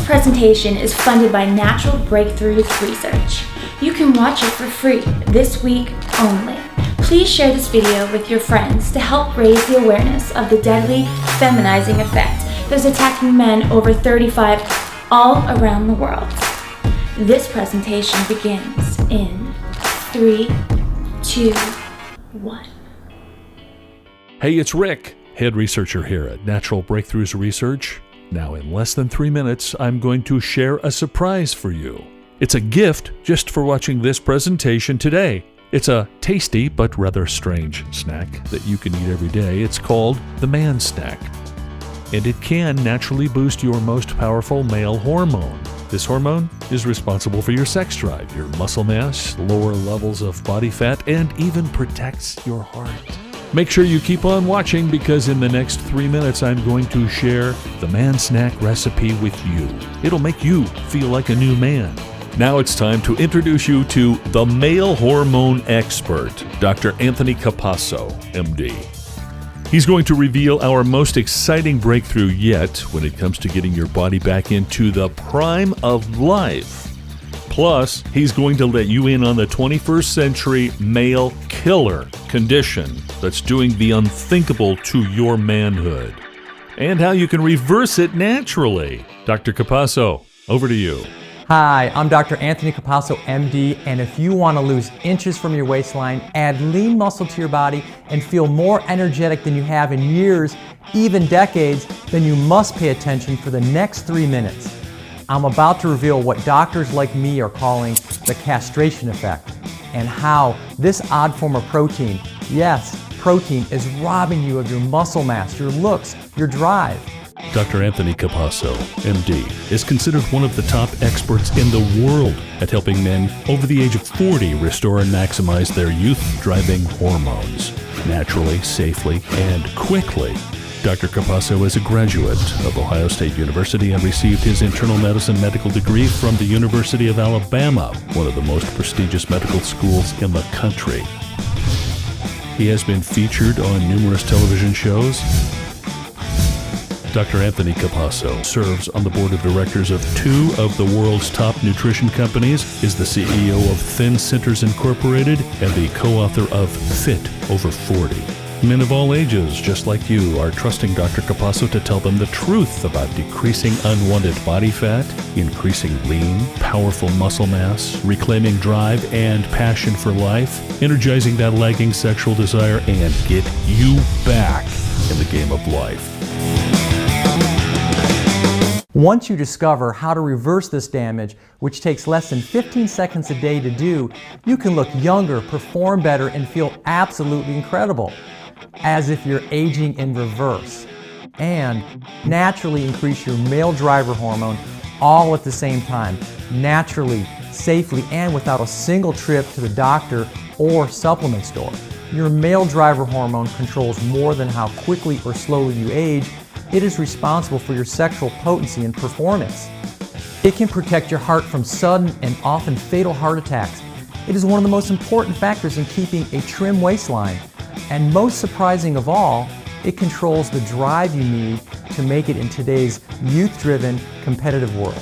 This presentation is funded by Natural Breakthroughs Research. You can watch it for free this week only. Please share this video with your friends to help raise the awareness of the deadly feminizing effect that is attacking men over 35 all around the world. This presentation begins in 3, 2, 1. Hey, it's Rick, head researcher here at Natural Breakthroughs Research. Now, in less than 3 minutes, I'm going to share a surprise for you. It's a gift just for watching this presentation today. It's a tasty but rather strange snack that you can eat every day. It's called the Man Snack. And it can naturally boost your most powerful male hormone. This hormone is responsible for your sex drive, your muscle mass, lower levels of body fat, and even protects your heart. Make sure you keep on watching because in the next 3 minutes I'm going to share the Man Snack recipe with you. It'll make you feel like a new man. Now it's time to introduce you to the male hormone expert, Dr. Anthony Capasso, MD. He's going to reveal our most exciting breakthrough yet when it comes to getting your body back into the prime of life. Plus, he's going to let you in on the 21st century male killer condition that's doing the unthinkable to your manhood, and how you can reverse it naturally. Dr. Capasso, over to you. Hi, I'm Dr. Anthony Capasso, MD, and if you want to lose inches from your waistline, add lean muscle to your body, and feel more energetic than you have in years, even decades, then you must pay attention for the next 3 minutes. I'm about to reveal what doctors like me are calling the castration effect, and how this odd form of protein, yes, protein, is robbing you of your muscle mass, your looks, your drive. Dr. Anthony Capasso, MD, is considered one of the top experts in the world at helping men over the age of 40 restore and maximize their youth-driving hormones naturally, safely, and quickly. Dr. Capasso is a graduate of Ohio State University and received his internal medicine medical degree from the University of Alabama, one of the most prestigious medical schools in the country. He has been featured on numerous television shows. Dr. Anthony Capasso serves on the board of directors of 2 of the world's top nutrition companies, is the CEO of Thin Centers Incorporated, and the co-author of Fit Over 40. Men of all ages, just like you, are trusting Dr. Capasso to tell them the truth about decreasing unwanted body fat, increasing lean, powerful muscle mass, reclaiming drive and passion for life, energizing that lagging sexual desire, and get you back in the game of life. Once you discover how to reverse this damage, which takes less than 15 seconds a day to do, you can look younger, perform better, and feel absolutely incredible, as if you're aging in reverse, and naturally increase your male driver hormone all at the same time, naturally, safely, and without a single trip to the doctor or supplement store. Your male driver hormone controls more than how quickly or slowly you age. It is responsible for your sexual potency and performance. It can protect your heart from sudden and often fatal heart attacks. It is one of the most important factors in keeping a trim waistline. And most surprising of all, it controls the drive you need to make it in today's youth-driven, competitive world.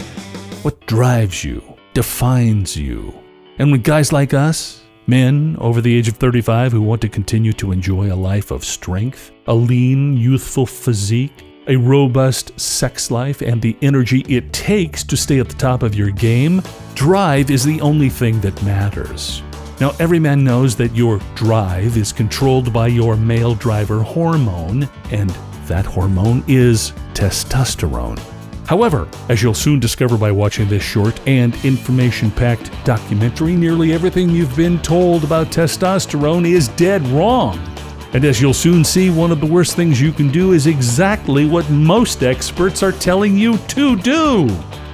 What drives you, defines you. And when guys like us, men over the age of 35 who want to continue to enjoy a life of strength, a lean, youthful physique, a robust sex life, and the energy it takes to stay at the top of your game, drive is the only thing that matters. Now, every man knows that your drive is controlled by your male driver hormone, and that hormone is testosterone. However, as you'll soon discover by watching this short and information-packed documentary, nearly everything you've been told about testosterone is dead wrong. And as you'll soon see, one of the worst things you can do is exactly what most experts are telling you to do.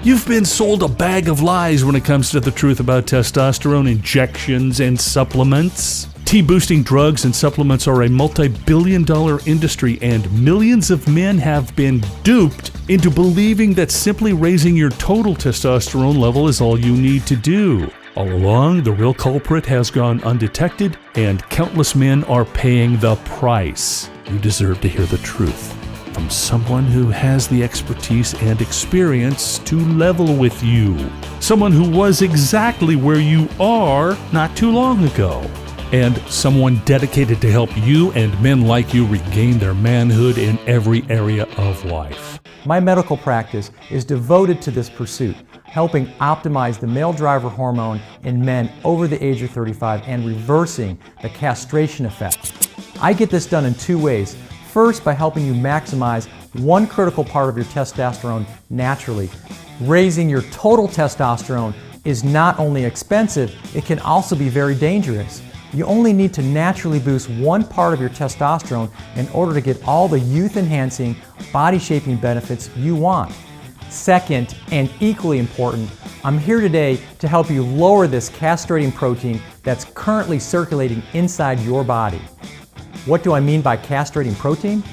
You've been sold a bag of lies when it comes to the truth about testosterone injections and supplements. T-boosting drugs and supplements are a multi-billion-dollar industry, and millions of men have been duped into believing that simply raising your total testosterone level is all you need to do. All along, the real culprit has gone undetected, and countless men are paying the price. You deserve to hear the truth. from someone who has the expertise and experience to level with you. Someone who was exactly where you are not too long ago. And someone dedicated to help you and men like you regain their manhood in every area of life. My medical practice is devoted to this pursuit, helping optimize the male driver hormone in men over the age of 35 and reversing the castration effect. I get this done in two ways. First, by helping you maximize one critical part of your testosterone naturally. Raising your total testosterone is not only expensive, it can also be very dangerous. You only need to naturally boost one part of your testosterone in order to get all the youth-enhancing, body-shaping benefits you want. Second, and equally important, I'm here today to help you lower this castrating protein that's currently circulating inside your body. What do I mean by castrating protein?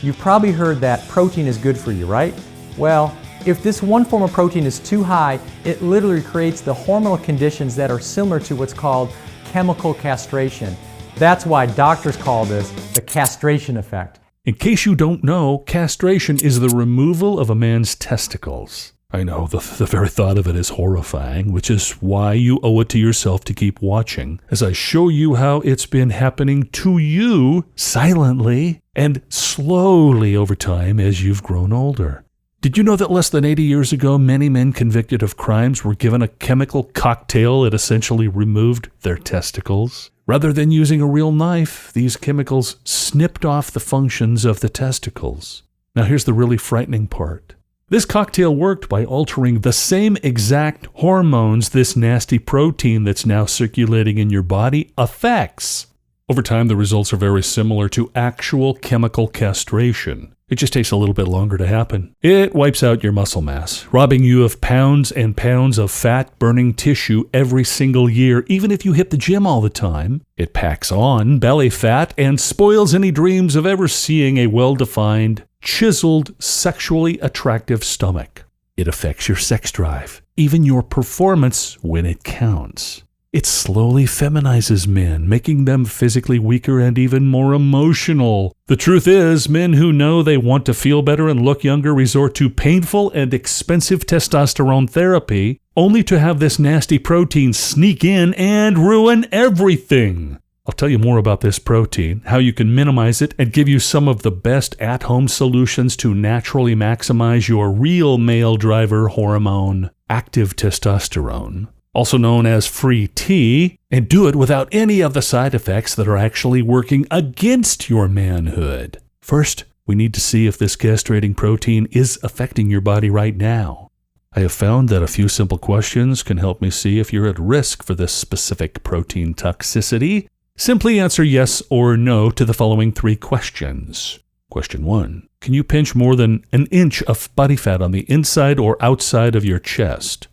You've probably heard that protein is good for you, right? Well, if this one form of protein is too high, it literally creates the hormonal conditions that are similar to what's called chemical castration. That's why doctors call this the castration effect. In case you don't know, castration is the removal of a man's testicles. I know, the very thought of it is horrifying, which is why you owe it to yourself to keep watching as I show you how it's been happening to you silently and slowly over time as you've grown older. Did you know that less than 80 years ago, many men convicted of crimes were given a chemical cocktail that essentially removed their testicles? Rather than using a real knife, these chemicals snipped off the functions of the testicles. Now here's the really frightening part. This cocktail worked by altering the same exact hormones this nasty protein that's now circulating in your body affects. Over time, the results are very similar to actual chemical castration. It just takes a little bit longer to happen. It wipes out your muscle mass, robbing you of pounds and pounds of fat-burning tissue every single year, even if you hit the gym all the time. It packs on belly fat and spoils any dreams of ever seeing a well-defined, chiseled, sexually attractive stomach. It affects your sex drive, even your performance when it counts. It slowly feminizes men, making them physically weaker and even more emotional. The truth is, men who know they want to feel better and look younger resort to painful and expensive testosterone therapy, only to have this nasty protein sneak in and ruin everything. I'll tell you more about this protein, how you can minimize it, and give you some of the best at-home solutions to naturally maximize your real male driver hormone, active testosterone, also known as free T, and do it without any of the side effects that are actually working against your manhood. First, we need to see if this castrating protein is affecting your body right now. I have found that a few simple questions can help me see if you're at risk for this specific protein toxicity. Simply answer yes or no to the following 3 questions. Question 1. Can you pinch more than an inch of body fat on the inside or outside of your chest?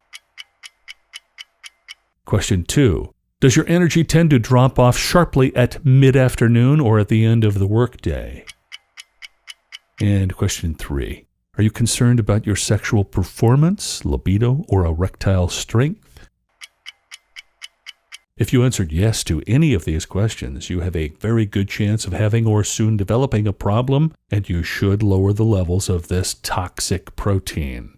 Question 2. Does your energy tend to drop off sharply at mid-afternoon or at the end of the workday? And question 3. Are you concerned about your sexual performance, libido, or erectile strength? If you answered yes to any of these questions, you have a very good chance of having or soon developing a problem, and you should lower the levels of this toxic protein.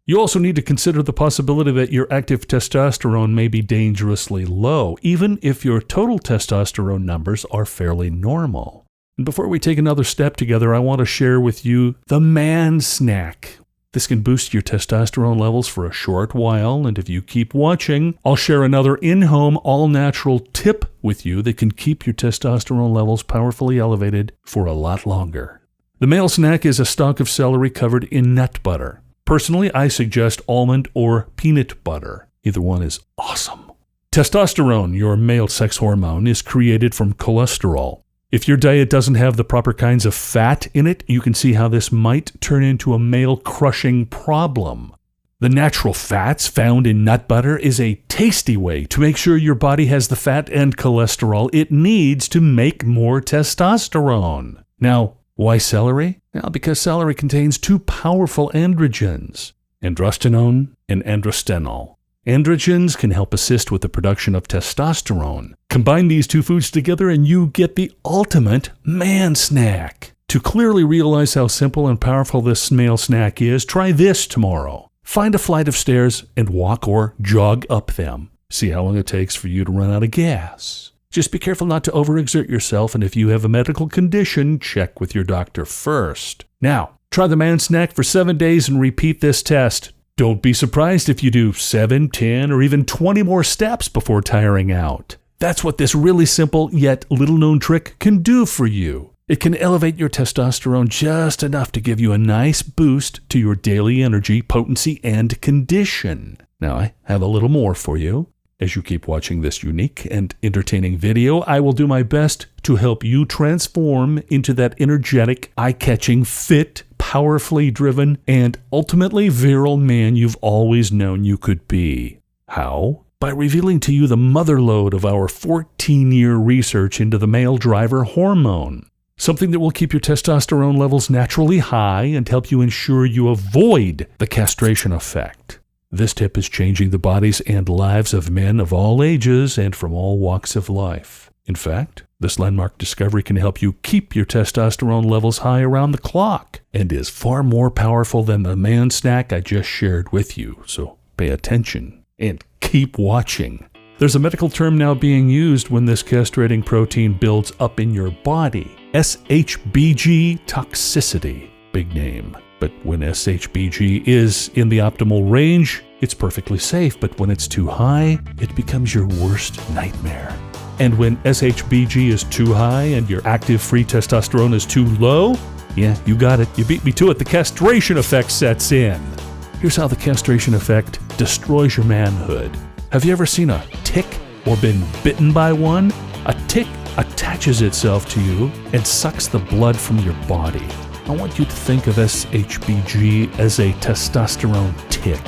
You also need to consider the possibility that your active testosterone may be dangerously low, even if your total testosterone numbers are fairly normal. And before we take another step together, I want to share with you the Man Snack. This can boost your testosterone levels for a short while, and if you keep watching, I'll share another in-home, all-natural tip with you that can keep your testosterone levels powerfully elevated for a lot longer. The Male Snack is a stalk of celery covered in nut butter. Personally, I suggest almond or peanut butter. Either one is awesome. Testosterone, your male sex hormone, is created from cholesterol. If your diet doesn't have the proper kinds of fat in it, you can see how this might turn into a male-crushing problem. The natural fats found in nut butter is a tasty way to make sure your body has the fat and cholesterol it needs to make more testosterone. Now, why celery? Well, because celery contains 2 powerful androgens, androstenone and androstenol. Androgens can help assist with the production of testosterone. Combine these 2 foods together and you get the ultimate man snack. To clearly realize how simple and powerful this male snack is, try this tomorrow. Find a flight of stairs and walk or jog up them. See how long it takes for you to run out of gas. Just be careful not to overexert yourself, and if you have a medical condition, check with your doctor first. Now, try the man snack for 7 days and repeat this test. Don't be surprised if you do 7, 10, or even 20 more steps before tiring out. That's what this really simple yet little-known trick can do for you. It can elevate your testosterone just enough to give you a nice boost to your daily energy, potency, and condition. Now, I have a little more for you. As you keep watching this unique and entertaining video, I will do my best to help you transform into that energetic, eye-catching, fit, powerfully driven, and ultimately virile man you've always known you could be. How? By revealing to you the motherlode of our 14-year research into the male driver hormone. Something that will keep your testosterone levels naturally high and help you ensure you avoid the castration effect. This tip is changing the bodies and lives of men of all ages and from all walks of life. In fact, this landmark discovery can help you keep your testosterone levels high around the clock and is far more powerful than the man snack I just shared with you. So pay attention and keep watching. There's a medical term now being used when this castrating protein builds up in your body. SHBG toxicity. Big name. But when SHBG is in the optimal range, it's perfectly safe. But when it's too high, it becomes your worst nightmare. And when SHBG is too high and your active free testosterone is too low, yeah, you got it. You beat me to it. The castration effect sets in. Here's how the castration effect destroys your manhood. Have you ever seen a tick or been bitten by one? A tick attaches itself to you and sucks the blood from your body. I want you to think of SHBG as a testosterone tick.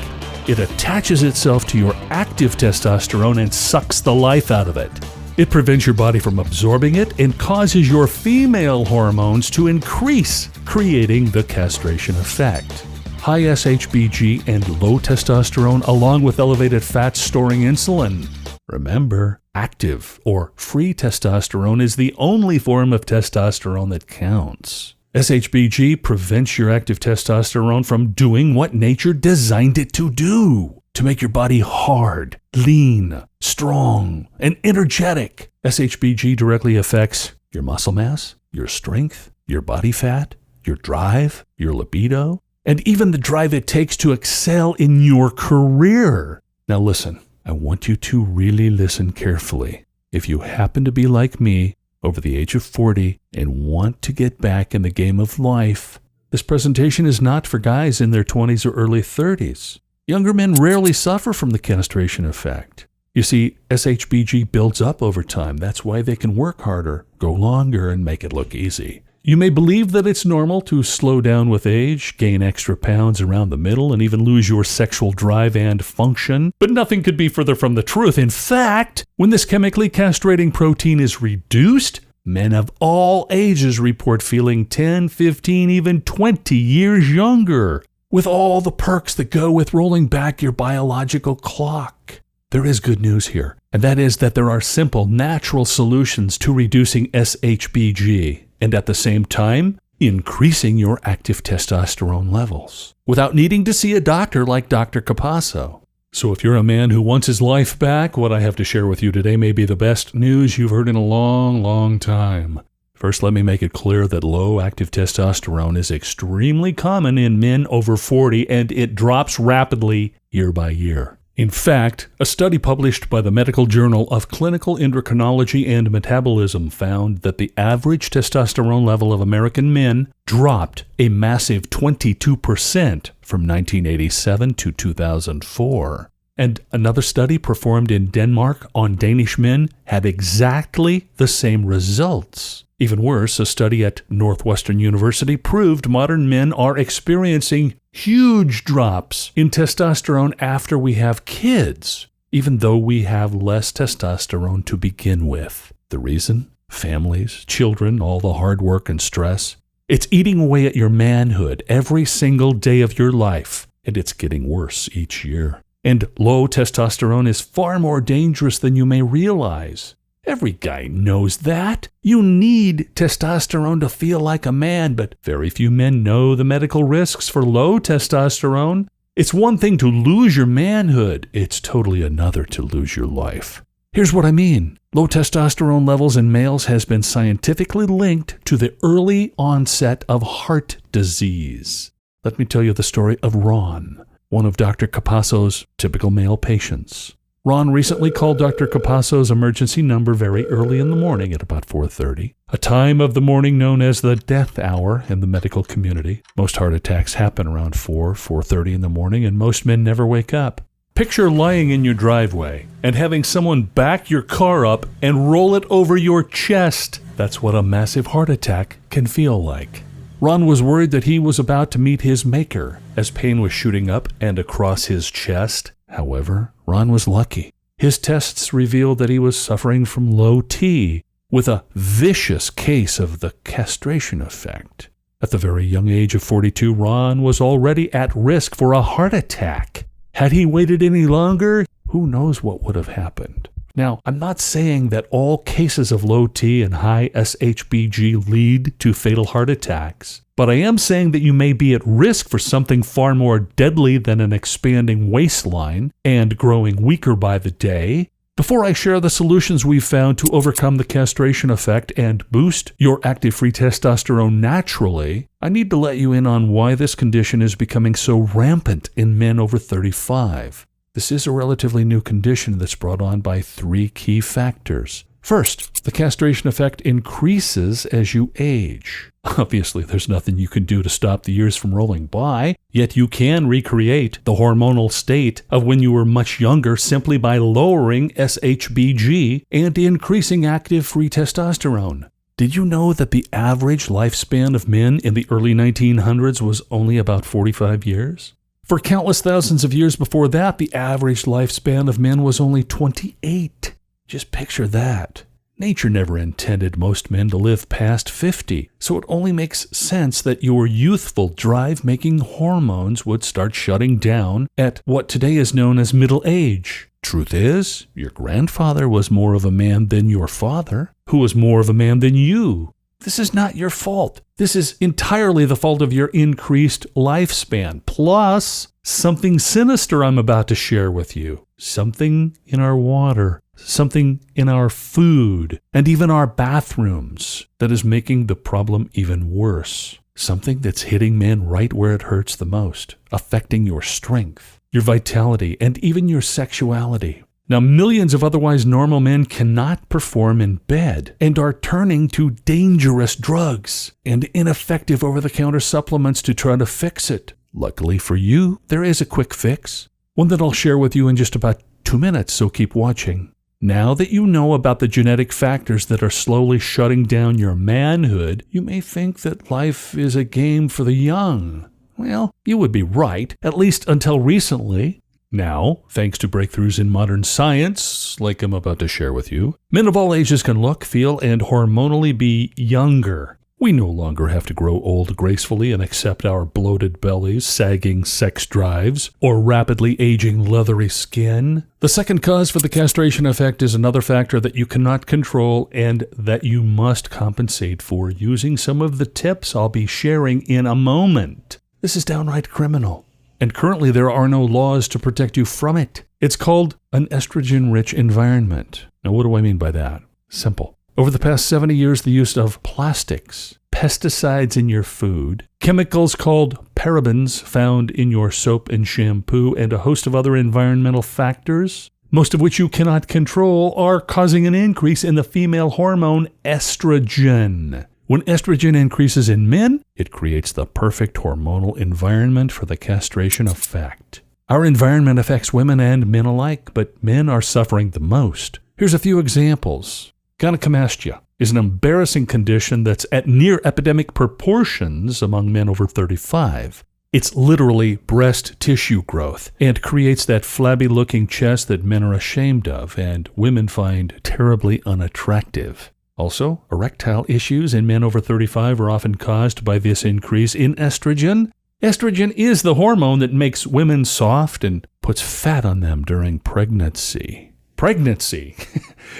It attaches itself to your active testosterone and sucks the life out of it. It prevents your body from absorbing it and causes your female hormones to increase, creating the castration effect. High SHBG and low testosterone along with elevated fats storing insulin. Remember, active or free testosterone is the only form of testosterone that counts. SHBG prevents your active testosterone from doing what nature designed it to do, to make your body hard, lean, strong, and energetic. SHBG directly affects your muscle mass, your strength, your body fat, your drive, your libido, and even the drive it takes to excel in your career. Now listen, I want you to really listen carefully. If you happen to be like me, over the age of 40, and want to get back in the game of life, this presentation is not for guys in their 20s or early 30s. Younger men rarely suffer from the castration effect. You see, SHBG builds up over time. That's why they can work harder, go longer, and make it look easy. You may believe that it's normal to slow down with age, gain extra pounds around the middle, and even lose your sexual drive and function, but nothing could be further from the truth. In fact, when this chemically castrating protein is reduced, men of all ages report feeling 10, 15, even 20 years younger, with all the perks that go with rolling back your biological clock. There is good news here, and that is that there are simple, natural solutions to reducing SHBG. And at the same time, increasing your active testosterone levels without needing to see a doctor like Dr. Capasso. So if you're a man who wants his life back, what I have to share with you today may be the best news you've heard in a long, long time. First, let me make it clear that low active testosterone is extremely common in men over 40, and it drops rapidly year by year. In fact, a study published by the Medical Journal of Clinical Endocrinology and Metabolism found that the average testosterone level of American men dropped a massive 22% from 1987 to 2004. And another study performed in Denmark on Danish men had exactly the same results. Even worse, a study at Northwestern University proved modern men are experiencing huge drops in testosterone after we have kids, even though we have less testosterone to begin with. The reason? Families, children, all the hard work and stress. It's eating away at your manhood every single day of your life, and it's getting worse each year. And low testosterone is far more dangerous than you may realize. Every guy knows that. You need testosterone to feel like a man, but very few men know the medical risks for low testosterone. It's one thing to lose your manhood. It's totally another to lose your life. Here's what I mean. Low testosterone levels in males has been scientifically linked to the early onset of heart disease. Let me tell you the story of Ron, one of Dr. Capasso's typical male patients. Ron recently called Dr. Capasso's emergency number very early in the morning at about 4:30, a time of the morning known as the death hour in the medical community. Most heart attacks happen around 4:30 in the morning, and most men never wake up. Picture lying in your driveway and having someone back your car up and roll it over your chest. That's what a massive heart attack can feel like. Ron was worried that he was about to meet his maker as pain was shooting up and across his chest. However, Ron was lucky. His tests revealed that he was suffering from low T with a vicious case of the castration effect. At the very young age of 42, Ron was already at risk for a heart attack. Had he waited any longer, who knows what would have happened. Now, I'm not saying that all cases of low T and high SHBG lead to fatal heart attacks, but I am saying that you may be at risk for something far more deadly than an expanding waistline and growing weaker by the day. Before I share the solutions we've found to overcome the castration effect and boost your active free testosterone naturally, I need to let you in on why this condition is becoming so rampant in men over 35. This is a relatively new condition that's brought on by 3 key factors. First, the castration effect increases as you age. Obviously, there's nothing you can do to stop the years from rolling by, yet you can recreate the hormonal state of when you were much younger simply by lowering SHBG and increasing active free testosterone. Did you know that the average lifespan of men in the early 1900s was only about 45 years? For countless thousands of years before that, the average lifespan of men was only 28. Just picture that. Nature never intended most men to live past 50, so it only makes sense that your youthful drive-making hormones would start shutting down at what today is known as middle age. Truth is, your grandfather was more of a man than your father, who was more of a man than you. This is not your fault. This is entirely the fault of your increased lifespan, plus something sinister I'm about to share with you. Something in our water, something in our food, and even our bathrooms that is making the problem even worse. Something that's hitting men right where it hurts the most, affecting your strength, your vitality, and even your sexuality. Now, millions of otherwise normal men cannot perform in bed and are turning to dangerous drugs and ineffective over-the-counter supplements to try to fix it. Luckily for you, there is a quick fix, one that I'll share with you in just about 2 minutes, so keep watching. Now that you know about the genetic factors that are slowly shutting down your manhood, you may think that life is a game for the young. Well, you would be right, at least until recently. Now, thanks to breakthroughs in modern science, like I'm about to share with you, men of all ages can look, feel, and hormonally be younger. We no longer have to grow old gracefully and accept our bloated bellies, sagging sex drives, or rapidly aging leathery skin. The second cause for the castration effect is another factor that you cannot control and that you must compensate for using some of the tips I'll be sharing in a moment. This is downright criminal. And currently there are no laws to protect you from it. It's called an estrogen-rich environment. Now, what do I mean by that? Simple. Over the past 70 years, the use of plastics, pesticides in your food, chemicals called parabens found in your soap and shampoo, and a host of other environmental factors, most of which you cannot control, are causing an increase in the female hormone estrogen. When estrogen increases in men, it creates the perfect hormonal environment for the castration effect. Our environment affects women and men alike, but men are suffering the most. Here's a few examples. Gynecomastia is an embarrassing condition that's at near epidemic proportions among men over 35. It's literally breast tissue growth and creates that flabby-looking chest that men are ashamed of and women find terribly unattractive. Also, erectile issues in men over 35 are often caused by this increase in estrogen. Estrogen is the hormone that makes women soft and puts fat on them during pregnancy. pregnancy.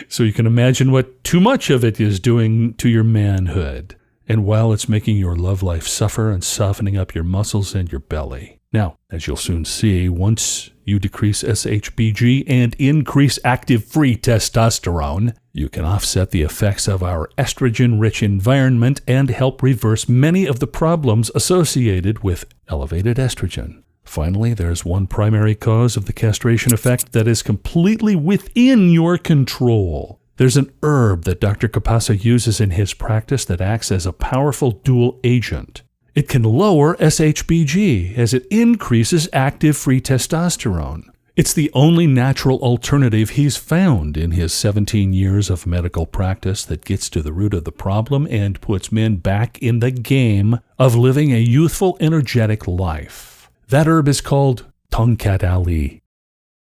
So you can imagine what too much of it is doing to your manhood. And while it's making your love life suffer and softening up your muscles and your belly. Now, as you'll soon see, once you decrease SHBG and increase active free testosterone, you can offset the effects of our estrogen-rich environment and help reverse many of the problems associated with elevated estrogen. Finally, there's one primary cause of the castration effect that is completely within your control. There's an herb that Dr. Kapasa uses in his practice that acts as a powerful dual agent. It can lower SHBG as it increases active free testosterone. It's the only natural alternative he's found in his 17 years of medical practice that gets to the root of the problem and puts men back in the game of living a youthful, energetic life. That herb is called Tongkat Ali.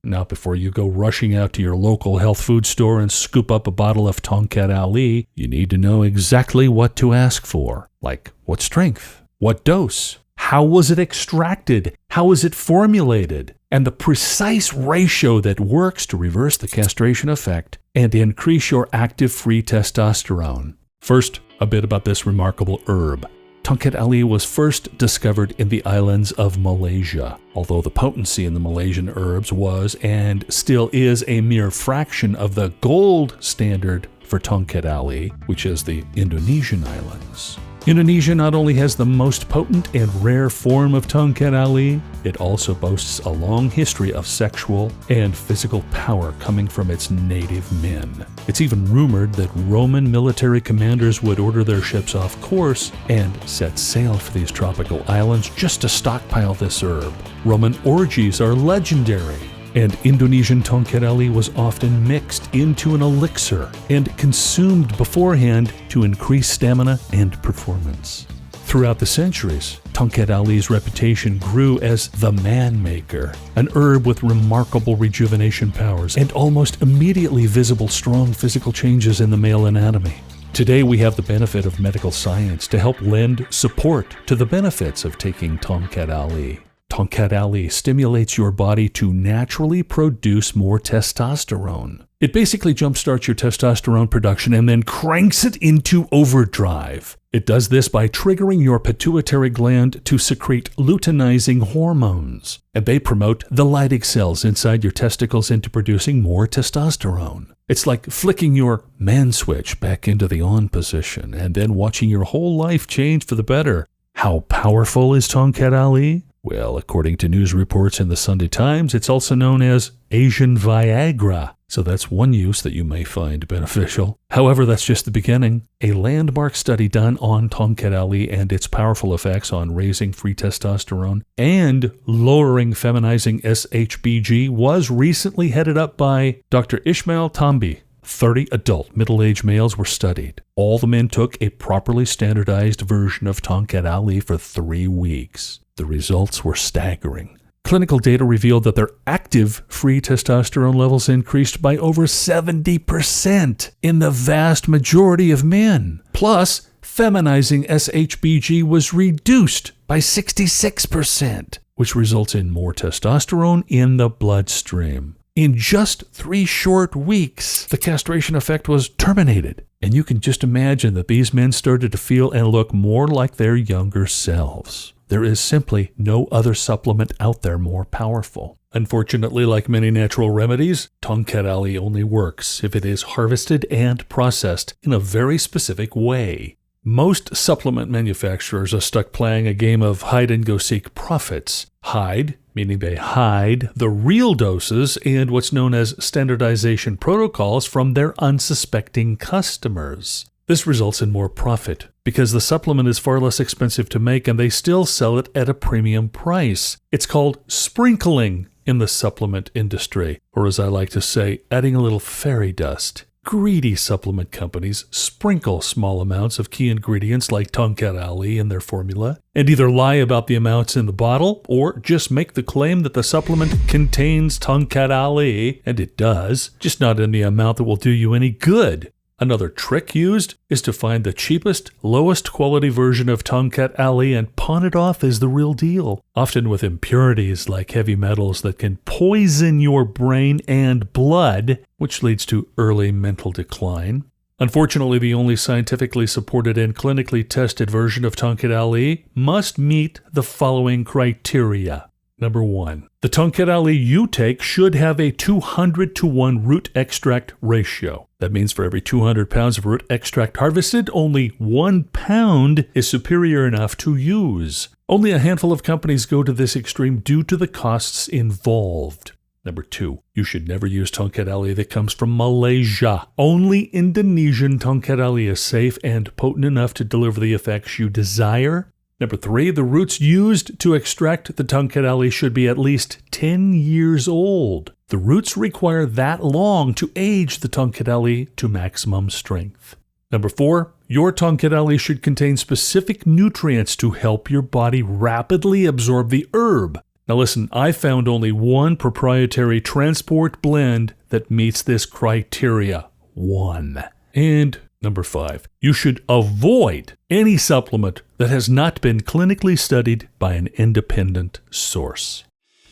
Now, before you go rushing out to your local health food store and scoop up a bottle of Tongkat Ali, you need to know exactly what to ask for, like what strength, what dose, how was it extracted, how is it formulated, and the precise ratio that works to reverse the castration effect and increase your active free testosterone. First, a bit about this remarkable herb. Tongkat Ali was first discovered in the islands of Malaysia, although the potency in the Malaysian herbs was and still is a mere fraction of the gold standard for Tongkat Ali, which is the Indonesian islands. Indonesia not only has the most potent and rare form of Tongkat Ali, it also boasts a long history of sexual and physical power coming from its native men. It's even rumored that Roman military commanders would order their ships off course and set sail for these tropical islands just to stockpile this herb. Roman orgies are legendary. And Indonesian Tongkat Ali was often mixed into an elixir and consumed beforehand to increase stamina and performance. Throughout the centuries, Tongkat Ali's reputation grew as the man-maker, an herb with remarkable rejuvenation powers and almost immediately visible strong physical changes in the male anatomy. Today we have the benefit of medical science to help lend support to the benefits of taking Tongkat Ali. Tongkat Ali stimulates your body to naturally produce more testosterone. It basically jumpstarts your testosterone production and then cranks it into overdrive. It does this by triggering your pituitary gland to secrete luteinizing hormones, and they promote the Leydig cells inside your testicles into producing more testosterone. It's like flicking your man switch back into the on position and then watching your whole life change for the better. How powerful is Tongkat Ali? Well, according to news reports in the Sunday Times, it's also known as Asian Viagra, so that's one use that you may find beneficial. However, that's just the beginning. A landmark study done on Tongkat Ali and its powerful effects on raising free testosterone and lowering feminizing SHBG was recently headed up by Dr. Ismail Tambi. 30 adult middle-aged males were studied. All the men took a properly standardized version of Tongkat Ali for 3 weeks. The results were staggering. Clinical data revealed that their active free testosterone levels increased by over 70% in the vast majority of men. Plus, feminizing SHBG was reduced by 66%, which results in more testosterone in the bloodstream. In just 3 short weeks, the castration effect was terminated. And you can just imagine that these men started to feel and look more like their younger selves. There is simply no other supplement out there more powerful. Unfortunately, like many natural remedies, Tongkat Ali only works if it is harvested and processed in a very specific way. Most supplement manufacturers are stuck playing a game of hide-and-go-seek profits. Hide, meaning they hide the real doses and what's known as standardization protocols from their unsuspecting customers. This results in more profit because the supplement is far less expensive to make and they still sell it at a premium price. It's called sprinkling in the supplement industry, or as I like to say, adding a little fairy dust. Greedy supplement companies sprinkle small amounts of key ingredients like Tongkat Ali in their formula and either lie about the amounts in the bottle or just make the claim that the supplement contains Tongkat Ali, and it does, just not in the amount that will do you any good. Another trick used is to find the cheapest, lowest quality version of Tongkat Ali and pawn it off as the real deal, often with impurities like heavy metals that can poison your brain and blood, which leads to early mental decline. Unfortunately, the only scientifically supported and clinically tested version of Tongkat Ali must meet the following criteria. Number 1. The Tongkat Ali you take should have a 200-to-1 root extract ratio. That means for every 200 pounds of root extract harvested, only 1 pound is superior enough to use. Only a handful of companies go to this extreme due to the costs involved. Number 2. You should never use Tongkat Ali that comes from Malaysia. Only Indonesian Tongkat Ali is safe and potent enough to deliver the effects you desire. Number 3, the roots used to extract the Tongkat Ali should be at least 10 years old. The roots require that long to age the Tongkat Ali to maximum strength. Number 4, your Tongkat Ali should contain specific nutrients to help your body rapidly absorb the herb. Now listen, I found only one proprietary transport blend that meets this criteria. One. And Number 5, you should avoid any supplement that has not been clinically studied by an independent source.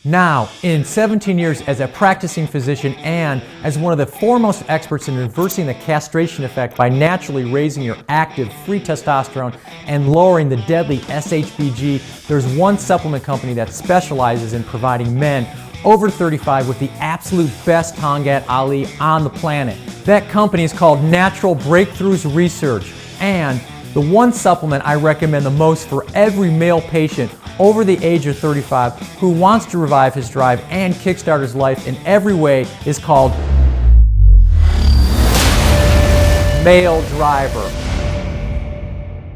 Now, in 17 years as a practicing physician and as one of the foremost experts in reversing the castration effect by naturally raising your active free testosterone and lowering the deadly SHBG, there's one supplement company that specializes in providing men over 35 with the absolute best Tongkat Ali on the planet. That company is called Natural Breakthroughs Research, and the one supplement I recommend the most for every male patient over the age of 35 who wants to revive his drive and kickstart his life in every way is called Male Driver.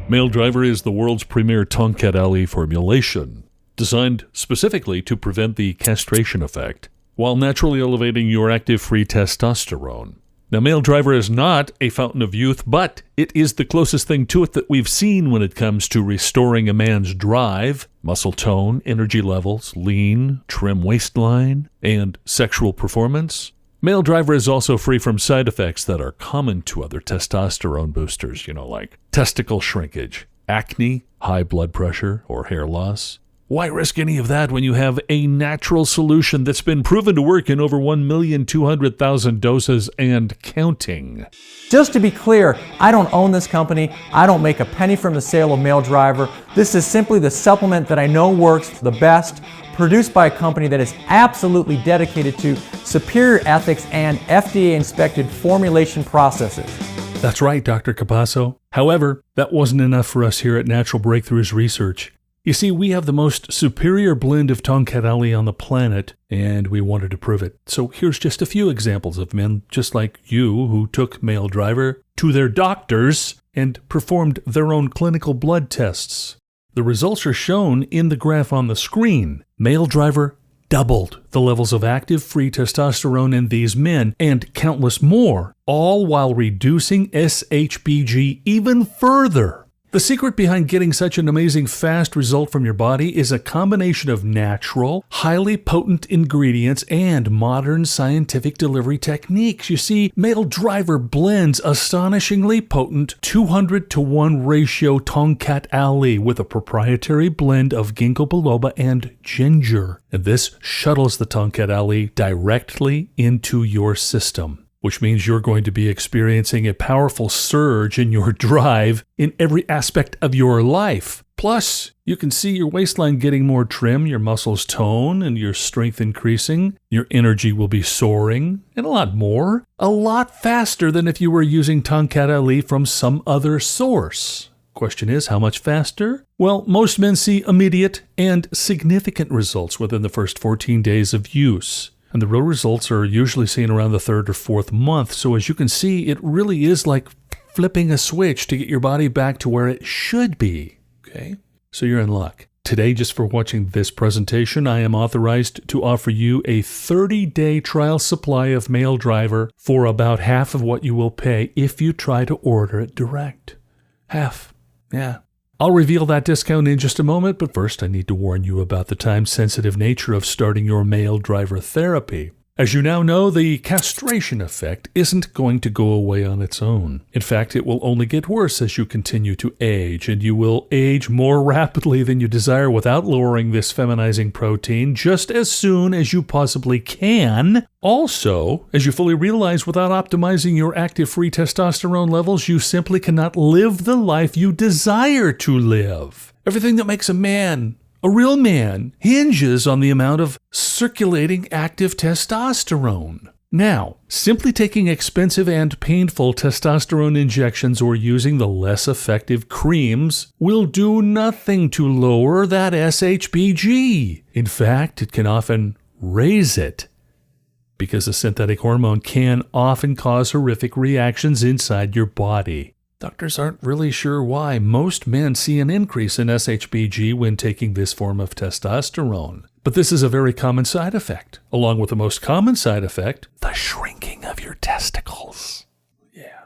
Male Driver is the world's premier Tongkat Ali formulation, designed specifically to prevent the castration effect while naturally elevating your active free testosterone. Now, Male Driver is not a fountain of youth, but it is the closest thing to it that we've seen when it comes to restoring a man's drive, muscle tone, energy levels, lean, trim waistline, and sexual performance. Male Driver is also free from side effects that are common to other testosterone boosters, like testicle shrinkage, acne, high blood pressure, or hair loss. Why risk any of that when you have a natural solution that's been proven to work in over 1,200,000 doses and counting? Just to be clear, I don't own this company. I don't make a penny from the sale of Male Driver. This is simply the supplement that I know works the best, produced by a company that is absolutely dedicated to superior ethics and FDA-inspected formulation processes. That's right, Dr. Capasso. However, that wasn't enough for us here at Natural Breakthroughs Research. You see, we have the most superior blend of Tongkat Ali on the planet, and we wanted to prove it. So here's just a few examples of men just like you who took Male Driver to their doctors and performed their own clinical blood tests. The results are shown in the graph on the screen. Male Driver doubled the levels of active free testosterone in these men and countless more, all while reducing SHBG even further. The secret behind getting such an amazing fast result from your body is a combination of natural, highly potent ingredients and modern scientific delivery techniques. You see, Male Driver blends astonishingly potent 200-to-1 ratio Tongkat Ali with a proprietary blend of ginkgo biloba and ginger. And this shuttles the Tongkat Ali directly into your system, which means you're going to be experiencing a powerful surge in your drive in every aspect of your life. Plus, you can see your waistline getting more trim, your muscles tone, and your strength increasing. Your energy will be soaring, and a lot more. A lot faster than if you were using Tongkat Ali from some other source. Question is, how much faster? Well, most men see immediate and significant results within the first 14 days of use. And the real results are usually seen around the 3rd or 4th month. So as you can see, it really is like flipping a switch to get your body back to where it should be. Okay? So you're in luck. Today, just for watching this presentation, I am authorized to offer you a 30-day trial supply of Male Driver for about half of what you will pay if you try to order it direct. Half. Yeah. I'll reveal that discount in just a moment, but first I need to warn you about the time-sensitive nature of starting your Male Driver therapy. As you now know, the castration effect isn't going to go away on its own. In fact, it will only get worse as you continue to age, and you will age more rapidly than you desire without lowering this feminizing protein just as soon as you possibly can. Also, as you fully realize, without optimizing your active free testosterone levels, you simply cannot live the life you desire to live. Everything that makes a man a real man hinges on the amount of circulating active testosterone. Now, simply taking expensive and painful testosterone injections or using the less effective creams will do nothing to lower that SHBG. In fact, it can often raise it, because a synthetic hormone can often cause horrific reactions inside your body. Doctors aren't really sure why. Most men see an increase in SHBG when taking this form of testosterone. But this is a very common side effect. Along with the most common side effect, the shrinking of your testicles. Yeah.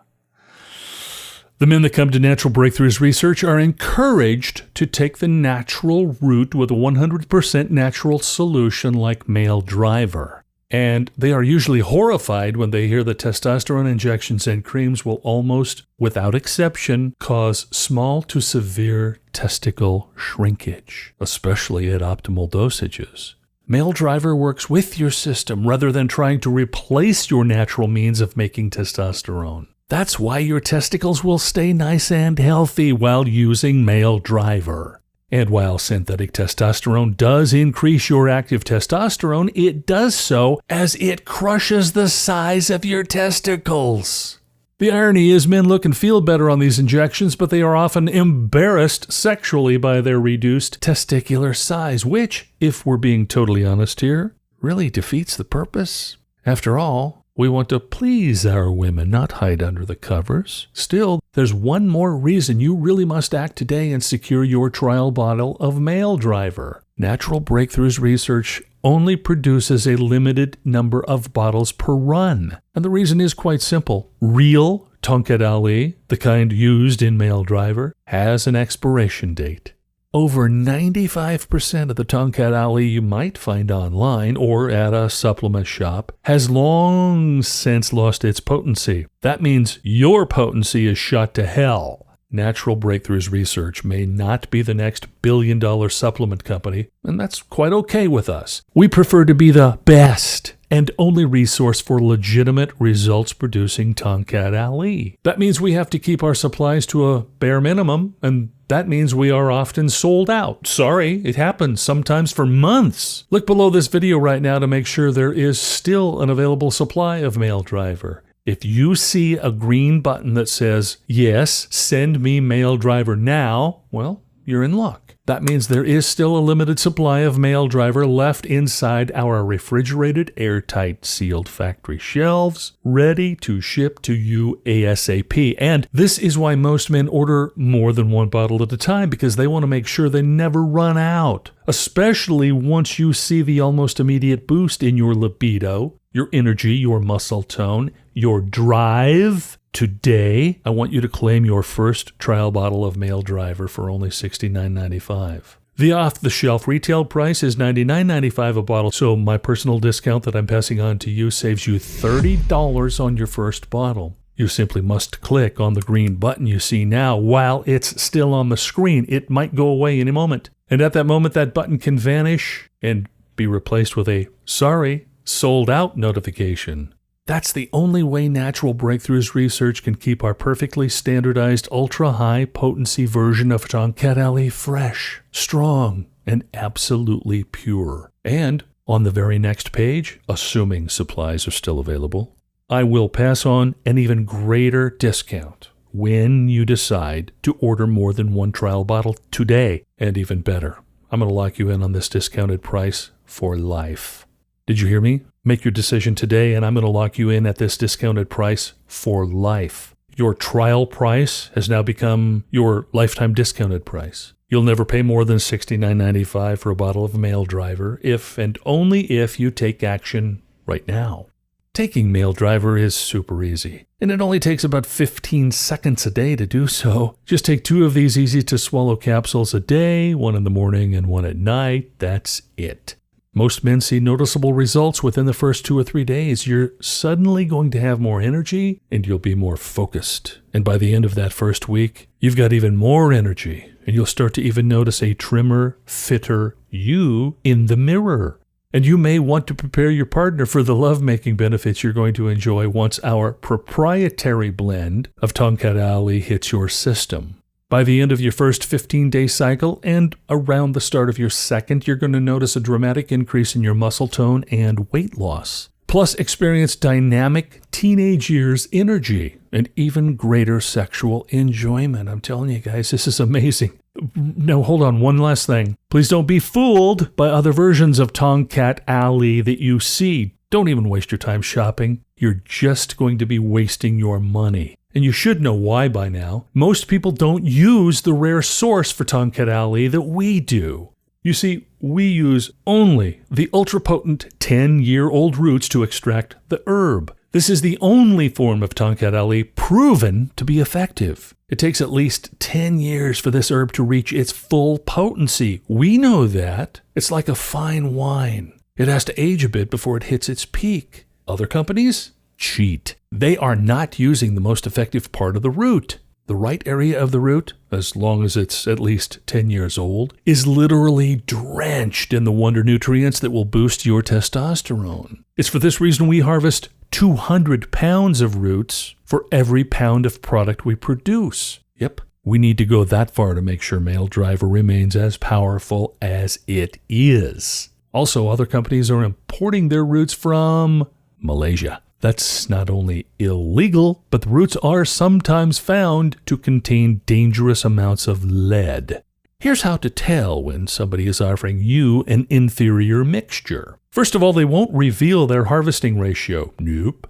The men that come to Natural Breakthroughs Research are encouraged to take the natural route with a 100% natural solution like male driver. And they are usually horrified when they hear that testosterone injections and creams will almost, without exception, cause small to severe testicle shrinkage, especially at optimal dosages. Male driver works with your system rather than trying to replace your natural means of making testosterone. That's why your testicles will stay nice and healthy while using male driver. And while synthetic testosterone does increase your active testosterone, it does so as it crushes the size of your testicles. The irony is men look and feel better on these injections, but they are often embarrassed sexually by their reduced testicular size, which, if we're being totally honest here, really defeats the purpose. After all, we want to please our women, not hide under the covers. Still, there's one more reason you really must act today and secure your trial bottle of male driver. Natural Breakthroughs Research only produces a limited number of bottles per run. And the reason is quite simple. Real Tongkat Ali, the kind used in male driver, has an expiration date. Over 95% of the Tongkat Ali you might find online or at a supplement shop has long since lost its potency. That means your potency is shot to hell. Natural Breakthroughs Research may not be the next billion-dollar supplement company, and that's quite okay with us. We prefer to be the best and only resource for legitimate results-producing Tongkat Ali. That means we have to keep our supplies to a bare minimum, and that means we are often sold out. Sorry, it happens, sometimes for months. Look below this video right now to make sure there is still an available supply of male driver. If you see a green button that says, yes, send me male driver now, well, you're in luck. That means there is still a limited supply of male driver left inside our refrigerated, airtight, sealed factory shelves, ready to ship to you ASAP. And this is why most men order more than one bottle at a time, because they want to make sure they never run out, especially once you see the almost immediate boost in your libido, your energy, your muscle tone, your drive. Today, I want you to claim your first trial bottle of male driver for only $69.95. The off-the-shelf retail price is $99.95 a bottle, so my personal discount that I'm passing on to you saves you $30 on your first bottle. You simply must click on the green button you see now while it's still on the screen. It might go away any moment. And at that moment, that button can vanish and be replaced with a "Sorry, sold out" notification. That's the only way Natural Breakthroughs Research can keep our perfectly standardized ultra-high potency version of Tongkat Ali fresh, strong, and absolutely pure. And on the very next page, assuming supplies are still available, I will pass on an even greater discount when you decide to order more than one trial bottle today. And even better, I'm going to lock you in on this discounted price for life. Did you hear me? Make your decision today, and I'm going to lock you in at this discounted price for life. Your trial price has now become your lifetime discounted price. You'll never pay more than $69.95 for a bottle of male driver if and only if you take action right now. Taking male driver is super easy, and it only takes about 15 seconds a day to do so. Just take 2 of these easy-to-swallow capsules a day, one in the morning and one at night. That's it. Most men see noticeable results within the first 2 or 3 days. You're suddenly going to have more energy and you'll be more focused. And by the end of that first week, you've got even more energy and you'll start to even notice a trimmer, fitter you in the mirror. And you may want to prepare your partner for the lovemaking benefits you're going to enjoy once our proprietary blend of Tongkat Ali hits your system. By the end of your first 15-day cycle and around the start of your second, you're going to notice a dramatic increase in your muscle tone and weight loss. Plus, experience dynamic teenage years energy and even greater sexual enjoyment. I'm telling you guys, this is amazing. Now, hold on, one last thing. Please don't be fooled by other versions of Tongkat Ali that you see. Don't even waste your time shopping. You're just going to be wasting your money. And you should know why by now. Most people don't use the rare source for Tongkat Ali that we do. You see, we use only the ultra-potent 10-year-old roots to extract the herb. This is the only form of Tongkat Ali proven to be effective. It takes at least 10 years for this herb to reach its full potency. We know that. It's like a fine wine. It has to age a bit before it hits its peak. Other companies cheat. They are not using the most effective part of the root. The right area of the root, as long as it's at least 10 years old, is literally drenched in the wonder nutrients that will boost your testosterone. It's for this reason we harvest 200 pounds of roots for every pound of product we produce. Yep, we need to go that far to make sure Male Driver remains as powerful as it is. Also, other companies are importing their roots from Malaysia. That's not only illegal, but the roots are sometimes found to contain dangerous amounts of lead. Here's how to tell when somebody is offering you an inferior mixture. First of all, they won't reveal their harvesting ratio. Nope.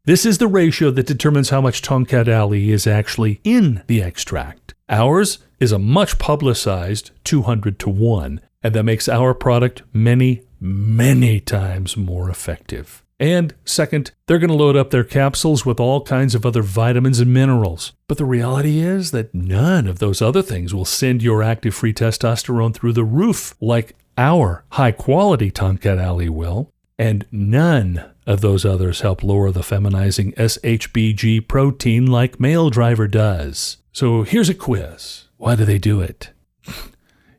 This is the ratio that determines how much Tongkat Ali is actually in the extract. Ours is a much publicized 200 to 1, and that makes our product many, many times more effective. And second, they're going to load up their capsules with all kinds of other vitamins and minerals. But the reality is that none of those other things will send your active free testosterone through the roof like our high-quality Tongkat Ali will. And none of those others help lower the feminizing SHBG protein like Male Driver does. So here's a quiz. Why do they do it?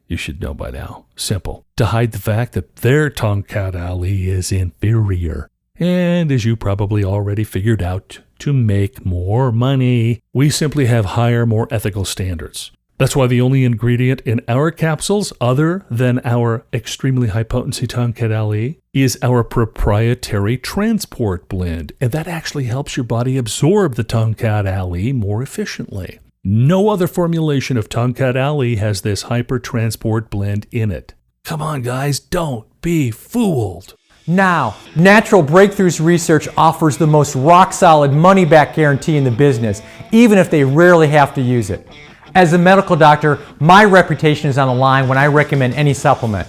You should know by now. Simple. To hide the fact that their Tongkat Ali is inferior. And as you probably already figured out, to make more money, we simply have higher, more ethical standards. That's why the only ingredient in our capsules, other than our extremely high-potency Tongkat Ali, is our proprietary transport blend. And that actually helps your body absorb the Tongkat Ali more efficiently. No other formulation of Tongkat Ali has this hyper-transport blend in it. Come on, guys, don't be fooled. Now, Natural Breakthroughs Research offers the most rock-solid money-back guarantee in the business, even if they rarely have to use it. As a medical doctor, my reputation is on the line when I recommend any supplement.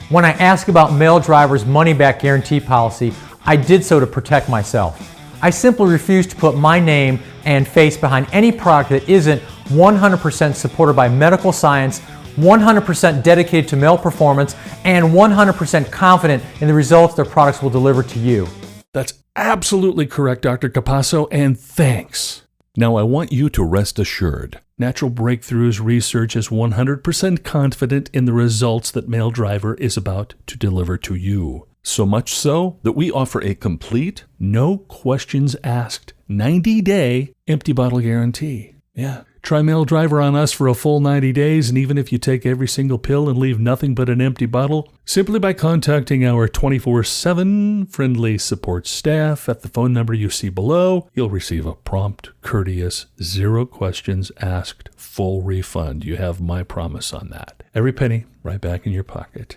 When I ask about Male Driver's money-back guarantee policy, I did so to protect myself. I simply refuse to put my name and face behind any product that isn't 100% supported by medical science, 100% dedicated to male performance, and 100% confident in the results their products will deliver to you. That's absolutely correct, Dr. Capasso, and thanks. Now I want you to rest assured. Natural Breakthroughs Research is 100% confident in the results that Male Driver is about to deliver to you. So much so that we offer a complete, no questions asked, 90-day empty bottle guarantee. Yeah. Try Male Driver on us for a full 90 days, and even if you take every single pill and leave nothing but an empty bottle, simply by contacting our 24/7 friendly support staff at the phone number you see below, you'll receive a prompt, courteous, zero questions asked, full refund. You have my promise on that. Every penny right back in your pocket.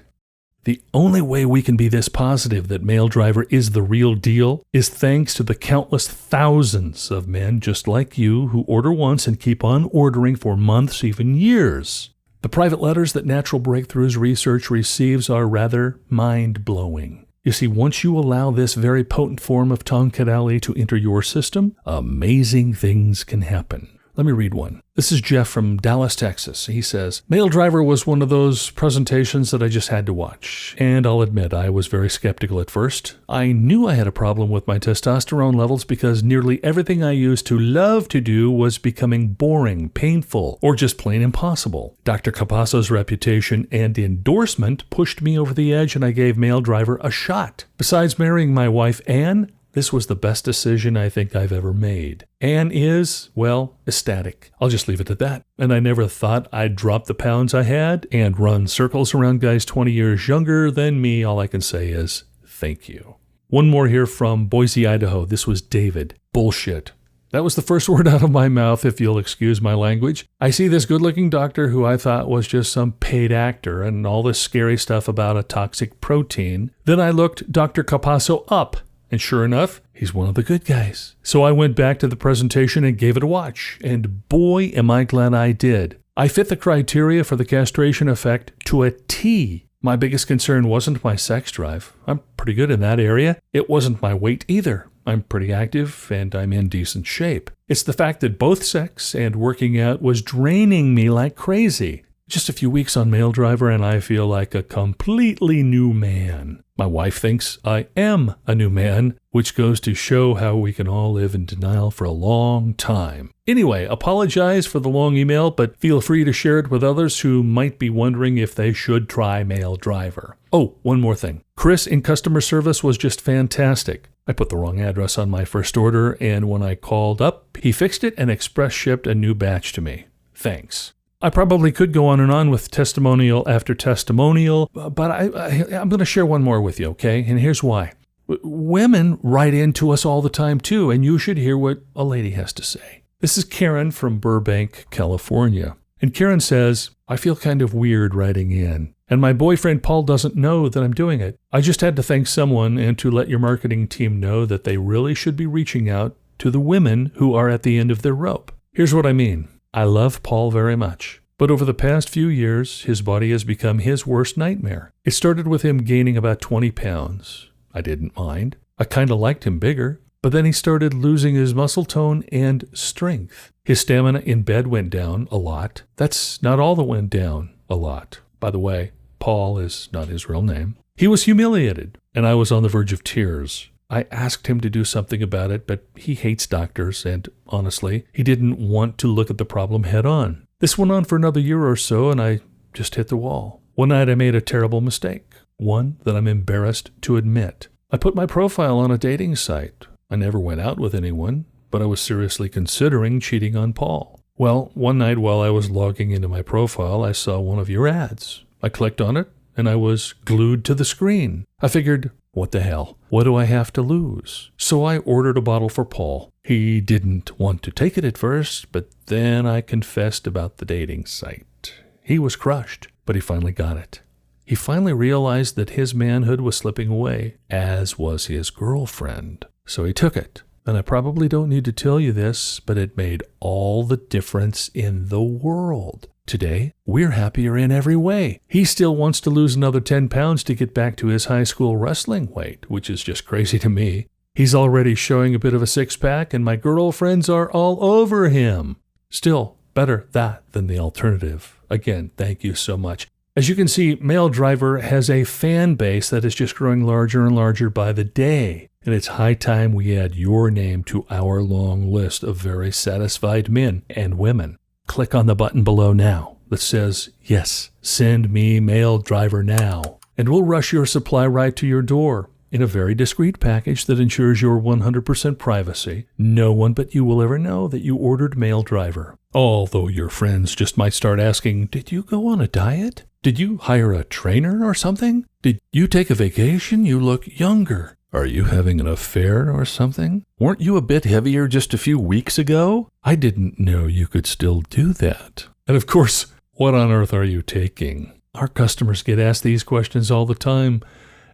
The only way we can be this positive that Male Driver is the real deal is thanks to the countless thousands of men just like you who order once and keep on ordering for months, even years. The private letters that Natural Breakthroughs Research receives are rather mind-blowing. You see, once you allow this very potent form of Tongkat Ali to enter your system, amazing things can happen. Let me read one. This is Jeff from Dallas, Texas. He says, Male Driver was one of those presentations that I just had to watch. And I'll admit, I was very skeptical at first. I knew I had a problem with my testosterone levels because nearly everything I used to love to do was becoming boring, painful, or just plain impossible. Dr. Capasso's reputation and endorsement pushed me over the edge, and I gave Male Driver a shot. Besides marrying my wife, Anne, this was the best decision I think I've ever made. Anne is, well, ecstatic. I'll just leave it at that. And I never thought I'd drop the pounds I had and run circles around guys 20 years younger than me. All I can say is thank you. One more here from Boise, Idaho. This was David. Bullshit. That was the first word out of my mouth, if you'll excuse my language. I see this good-looking doctor who I thought was just some paid actor and all this scary stuff about a toxic protein. Then I looked Dr. Capasso up. And sure enough, he's one of the good guys. So I went back to the presentation and gave it a watch. And boy, am I glad I did. I fit the criteria for the castration effect to a T. My biggest concern wasn't my sex drive. I'm pretty good in that area. It wasn't my weight either. I'm pretty active and I'm in decent shape. It's the fact that both sex and working out was draining me like crazy. Just a few weeks on Male Driver and I feel like a completely new man. My wife thinks I am a new man, which goes to show how we can all live in denial for a long time. Anyway, apologize for the long email, but feel free to share it with others who might be wondering if they should try Male Driver. Oh, one more thing. Chris in customer service was just fantastic. I put the wrong address on my first order, and when I called up, he fixed it and express shipped a new batch to me. Thanks. I probably could go on with testimonial after testimonial, but I'm going to share one more with you, okay? And here's why. Women write in to us all the time, too, and you should hear what a lady has to say. This is Karen from Burbank, California. And Karen says, I feel kind of weird writing in, and my boyfriend Paul doesn't know that I'm doing it. I just had to thank someone and to let your marketing team know that they really should be reaching out to the women who are at the end of their rope. Here's what I mean. I love Paul very much, but over the past few years, his body has become his worst nightmare. It started with him gaining about 20 pounds. I didn't mind. I kind of liked him bigger, but then he started losing his muscle tone and strength. His stamina in bed went down a lot. That's not all that went down a lot. By the way, Paul is not his real name. He was humiliated, and I was on the verge of tears. I asked him to do something about it, but he hates doctors, and honestly, he didn't want to look at the problem head on. This went on for another year or so, and I just hit the wall. One night I made a terrible mistake, one that I'm embarrassed to admit. I put my profile on a dating site. I never went out with anyone, but I was seriously considering cheating on Paul. Well, one night while I was logging into my profile, I saw one of your ads. I clicked on it, and I was glued to the screen. I figured, what the hell? What do I have to lose? So I ordered a bottle for Paul. He didn't want to take it at first, but then I confessed about the dating site. He was crushed, but he finally got it. He finally realized that his manhood was slipping away, as was his girlfriend. So he took it. And I probably don't need to tell you this, but it made all the difference in the world. Today, we're happier in every way. He still wants to lose another 10 pounds to get back to his high school wrestling weight, which is just crazy to me. He's already showing a bit of a six-pack, and my girlfriends are all over him. Still, better that than the alternative. Again, thank you so much. As you can see, Male Driver has a fan base that is just growing larger and larger by the day. And it's high time we add your name to our long list of very satisfied men and women. Click on the button below now that says, yes, send me Male Driver now. And we'll rush your supply right to your door in a very discreet package that ensures your 100% privacy. No one but you will ever know that you ordered Male Driver. Although your friends just might start asking, did you go on a diet? Did you hire a trainer or something? Did you take a vacation? You look younger. Are you having an affair or something? Weren't you a bit heavier just a few weeks ago? I didn't know you could still do that. And of course, what on earth are you taking? Our customers get asked these questions all the time,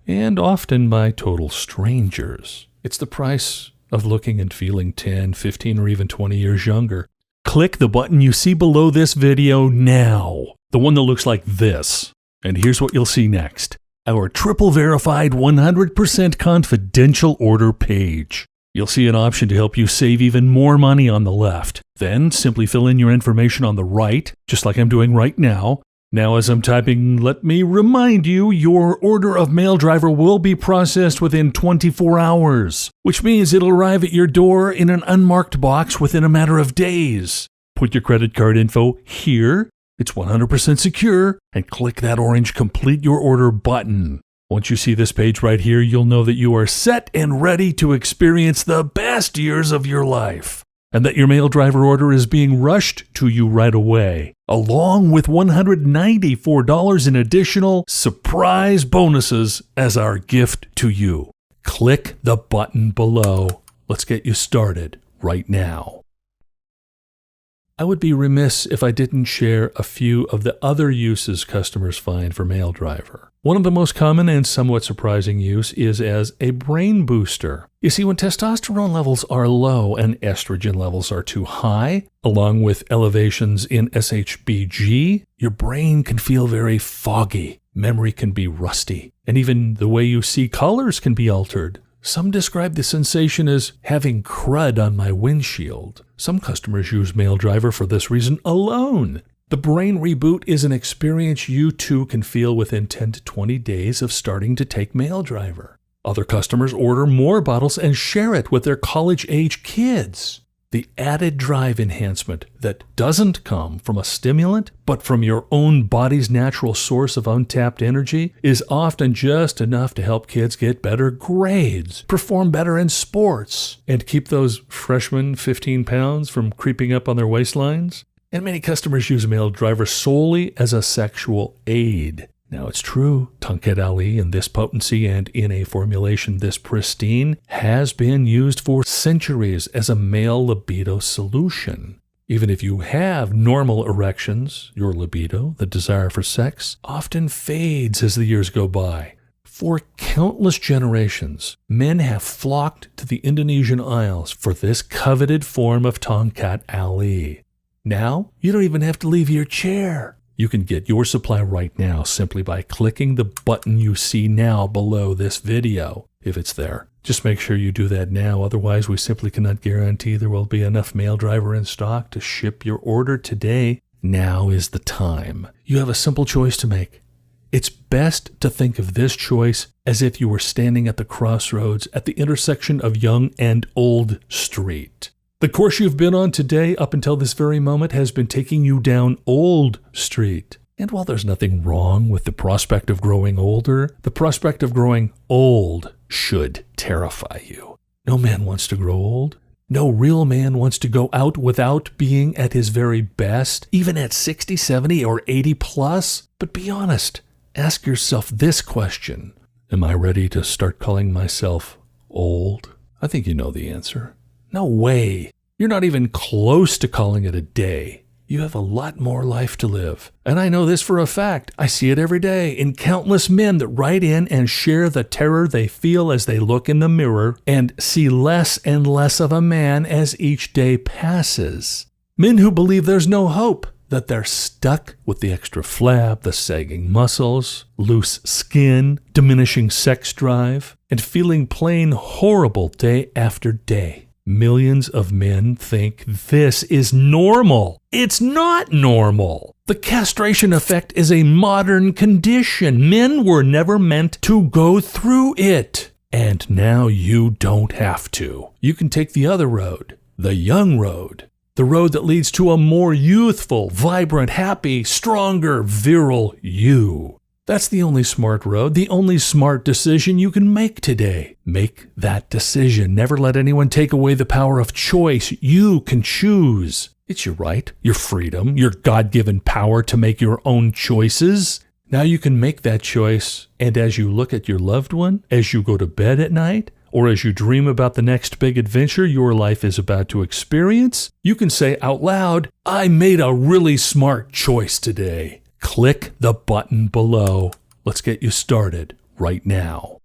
and often by total strangers. It's the price of looking and feeling 10, 15, or even 20 years younger. Click the button you see below this video now, the one that looks like this. And here's what you'll see next. Our triple verified 100% confidential order page. You'll see an option to help you save even more money on the left. Then simply fill in your information on the right, just like I'm doing right now. Now, as I'm typing, let me remind you, your order of mail driver will be processed within 24 hours, which means it'll arrive at your door in an unmarked box within a matter of days. Put your credit card info here, it's 100% secure, and click that orange Complete Your Order button. Once you see this page right here, you'll know that you are set and ready to experience the best years of your life, and that your mail driver order is being rushed to you right away, along with $194 in additional surprise bonuses as our gift to you. Click the button below. Let's get you started right now. I would be remiss if I didn't share a few of the other uses customers find for Mail Driver. One of the most common and somewhat surprising use is as a brain booster. You see, when testosterone levels are low and estrogen levels are too high, along with elevations in SHBG, your brain can feel very foggy, memory can be rusty, and even the way you see colors can be altered. Some describe the sensation as having crud on my windshield. Some customers use Mail Driver for this reason alone. The brain reboot is an experience you too can feel within 10 to 20 days of starting to take Mail Driver. Other customers order more bottles and share it with their college-age kids. The added drive enhancement that doesn't come from a stimulant, but from your own body's natural source of untapped energy, is often just enough to help kids get better grades, perform better in sports, and keep those freshman 15 pounds from creeping up on their waistlines. And many customers use Mail Driver solely as a sexual aid. Now, it's true, Tonkat Ali in this potency and in a formulation this pristine has been used for centuries as a male libido solution. Even if you have normal erections, your libido, the desire for sex, often fades as the years go by. For countless generations, men have flocked to the Indonesian Isles for this coveted form of Tonkat Ali. Now, you don't even have to leave your chair. You can get your supply right now simply by clicking the button you see now below this video, if it's there. Just make sure you do that now, otherwise we simply cannot guarantee there will be enough Mail Driver in stock to ship your order today. Now is the time. You have a simple choice to make. It's best to think of this choice as if you were standing at the crossroads at the intersection of Young and Old Street. The course you've been on today up until this very moment has been taking you down Old Street. And while there's nothing wrong with the prospect of growing older, the prospect of growing old should terrify you. No man wants to grow old. No real man wants to go out without being at his very best, even at 60, 70, or 80 plus. But be honest, ask yourself this question. Am I ready to start calling myself old? I think you know the answer. No way. You're not even close to calling it a day. You have a lot more life to live. And I know this for a fact. I see it every day in countless men that write in and share the terror they feel as they look in the mirror and see less and less of a man as each day passes. Men who believe there's no hope, that they're stuck with the extra flab, the sagging muscles, loose skin, diminishing sex drive, and feeling plain horrible day after day. Millions of men think this is normal. It's not normal. The castration effect is a modern condition. Men were never meant to go through it. And now you don't have to. You can take the other road, the young road. The road that leads to a more youthful, vibrant, happy, stronger, virile you. That's the only smart road, the only smart decision you can make today. Make that decision. Never let anyone take away the power of choice. You can choose. It's your right, your freedom, your God-given power to make your own choices. Now you can make that choice, and as you look at your loved one, as you go to bed at night, or as you dream about the next big adventure your life is about to experience, you can say out loud, I made a really smart choice today. Click the button below. Let's get you started right now.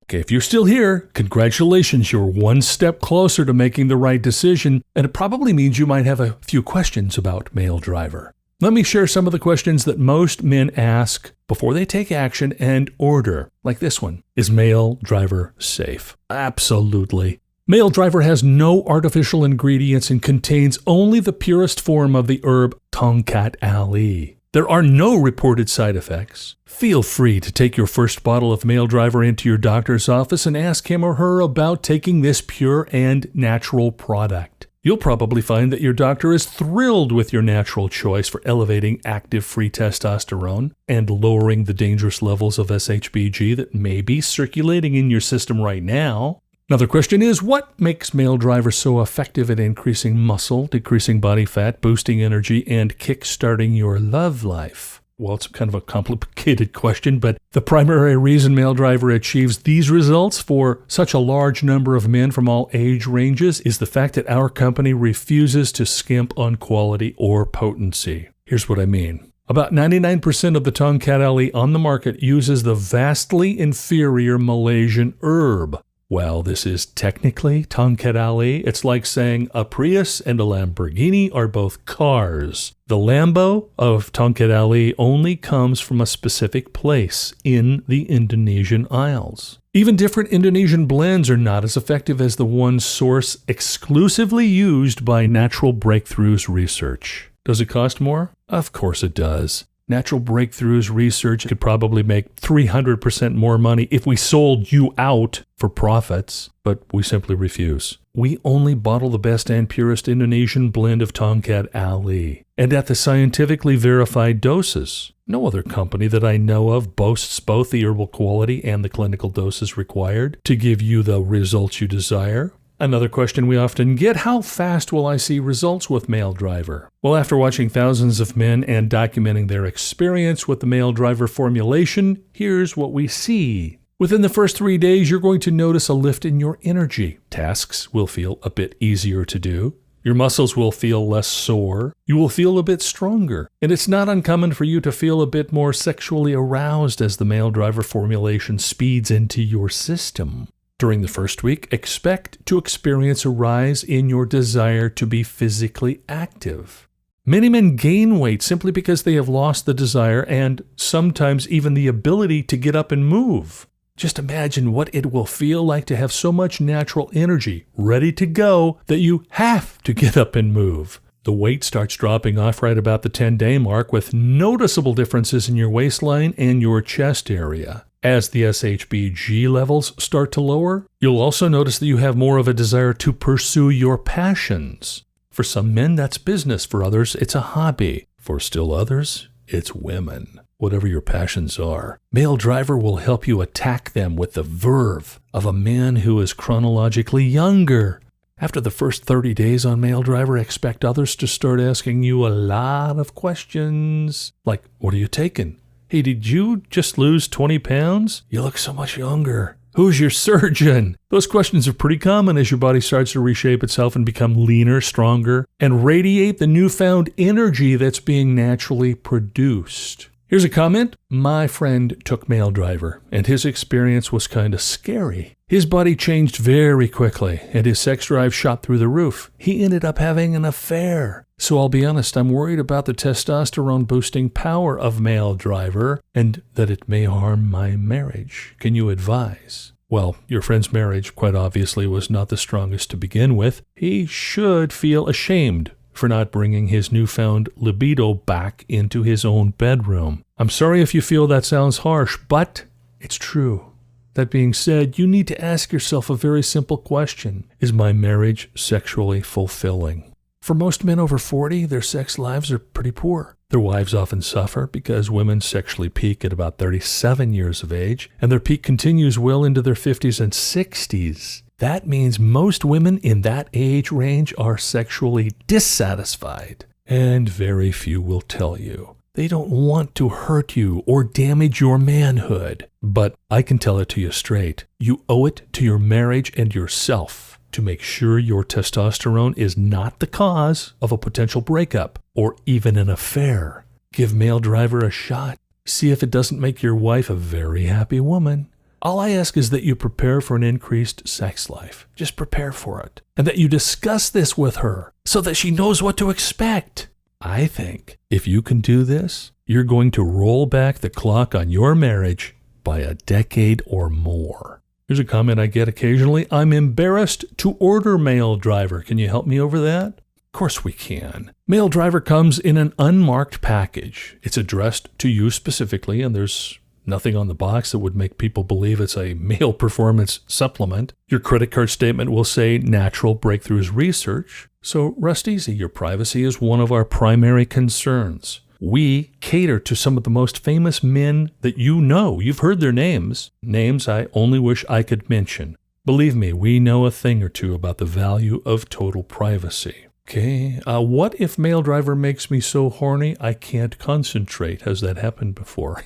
Okay, if you're still here, congratulations, you're one step closer to making the right decision, and it probably means you might have a few questions about Mail Driver. Let me share some of the questions that most men ask before they take action and order, like this one. Is male driver safe? Absolutely. Male driver has no artificial ingredients and contains only the purest form of the herb Tongkat Ali. There are no reported side effects. Feel free to take your first bottle of male driver into your doctor's office and ask him or her about taking this pure and natural product. You'll probably find that your doctor is thrilled with your natural choice for elevating active free testosterone and lowering the dangerous levels of SHBG that may be circulating in your system right now. Another question is, what makes male driver so effective at increasing muscle, decreasing body fat, boosting energy, and kickstarting your love life? Well, it's kind of a complicated question, but the primary reason male driver achieves these results for such a large number of men from all age ranges is the fact that our company refuses to skimp on quality or potency. Here's what I mean. About 99% of the Tongkat Ali on the market uses the vastly inferior Malaysian herb. While this is technically Tongkat Ali, it's like saying a Prius and a Lamborghini are both cars. The Lambo of Tongkat Ali only comes from a specific place in the Indonesian Isles. Even different Indonesian blends are not as effective as the one source exclusively used by Natural Breakthroughs Research. Does it cost more? Of course it does. Natural Breakthroughs Research could probably make 300% more money if we sold you out for profits, but we simply refuse. We only bottle the best and purest Indonesian blend of Tongkat Ali, and at the scientifically verified doses. No other company that I know of boasts both the herbal quality and the clinical doses required to give you the results you desire. Another question we often get, how fast will I see results with male driver? Well, after watching thousands of men and documenting their experience with the male driver formulation, here's what we see. Within the first 3 days, you're going to notice a lift in your energy. Tasks will feel a bit easier to do. Your muscles will feel less sore. You will feel a bit stronger. And it's not uncommon for you to feel a bit more sexually aroused as the male driver formulation speeds into your system. During the first week, expect to experience a rise in your desire to be physically active. Many men gain weight simply because they have lost the desire and sometimes even the ability to get up and move. Just imagine what it will feel like to have so much natural energy ready to go that you have to get up and move. The weight starts dropping off right about the 10-day mark with noticeable differences in your waistline and your chest area. As the SHBG levels start to lower, you'll also notice that you have more of a desire to pursue your passions. For some men, that's business. For others, it's a hobby. For still others, it's women. Whatever your passions are, male driver will help you attack them with the verve of a man who is chronologically younger. After the first 30 days on male driver, expect others to start asking you a lot of questions. Like, what are you taking? Hey, did you just lose 20 pounds? You look so much younger. Who's your surgeon? Those questions are pretty common as your body starts to reshape itself and become leaner, stronger, and radiate the newfound energy that's being naturally produced. Here's a comment. My friend took male driver, and his experience was kind of scary. His body changed very quickly, and his sex drive shot through the roof. He ended up having an affair. So I'll be honest, I'm worried about the testosterone-boosting power of male driver and that it may harm my marriage. Can you advise? Well, your friend's marriage, quite obviously, was not the strongest to begin with. He should feel ashamed for not bringing his newfound libido back into his own bedroom. I'm sorry if you feel that sounds harsh, but it's true. That being said, you need to ask yourself a very simple question. Is my marriage sexually fulfilling? For most men over 40, their sex lives are pretty poor. Their wives often suffer because women sexually peak at about 37 years of age, and their peak continues well into their 50s and 60s. That means most women in that age range are sexually dissatisfied, and very few will tell you. They don't want to hurt you or damage your manhood. But I can tell it to you straight. You owe it to your marriage and yourself to make sure your testosterone is not the cause of a potential breakup or even an affair. Give male driver a shot. See if it doesn't make your wife a very happy woman. All I ask is that you prepare for an increased sex life. Just prepare for it. And that you discuss this with her so that she knows what to expect. I think if you can do this, you're going to roll back the clock on your marriage by a decade or more. Here's a comment I get occasionally. I'm embarrassed to order mail driver. Can you help me over that? Of course we can. Mail driver comes in an unmarked package. It's addressed to you specifically, and there's nothing on the box that would make people believe it's a mail performance supplement. Your credit card statement will say Natural Breakthroughs Research. So rest easy, your privacy is one of our primary concerns. We cater to some of the most famous men that you know. You've heard their names. Names I only wish I could mention. Believe me, we know a thing or two about the value of total privacy. Okay, what if mail driver makes me so horny I can't concentrate? Has that happened before?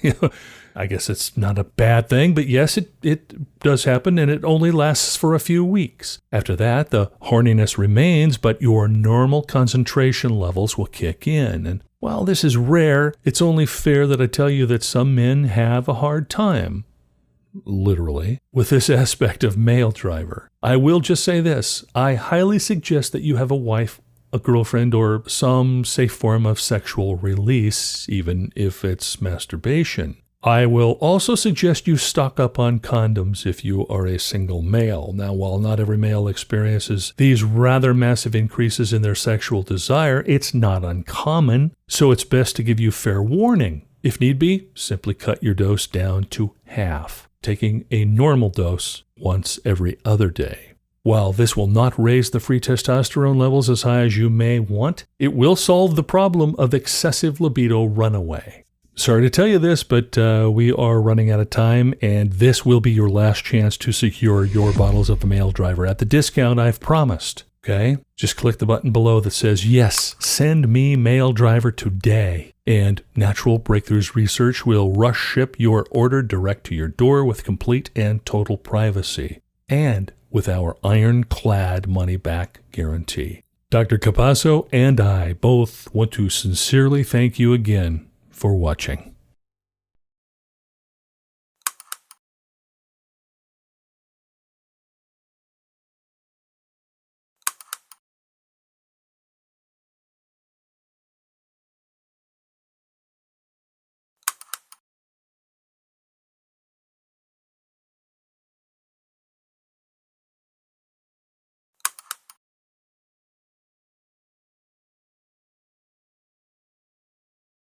I guess it's not a bad thing, but yes, it does happen, and it only lasts for a few weeks. After that, the horniness remains, but your normal concentration levels will kick in. And while this is rare, it's only fair that I tell you that some men have a hard time, literally, with this aspect of mail driver. I will just say this. I highly suggest that you have a wife, a girlfriend, or some safe form of sexual release, even if it's masturbation. I will also suggest you stock up on condoms if you are a single male. Now, while not every male experiences these rather massive increases in their sexual desire, it's not uncommon, so it's best to give you fair warning. If need be, simply cut your dose down to half, taking a normal dose once every other day. While this will not raise the free testosterone levels as high as you may want, it will solve the problem of excessive libido runaway. Sorry to tell you this, but we are running out of time, and this will be your last chance to secure your bottles of the mail driver at the discount I've promised. Okay? Just click the button below that says, yes, send me mail driver today. And Natural Breakthroughs Research will rush ship your order direct to your door with complete and total privacy. And with our ironclad money-back guarantee. Dr. Capasso and I both want to sincerely thank you again for watching.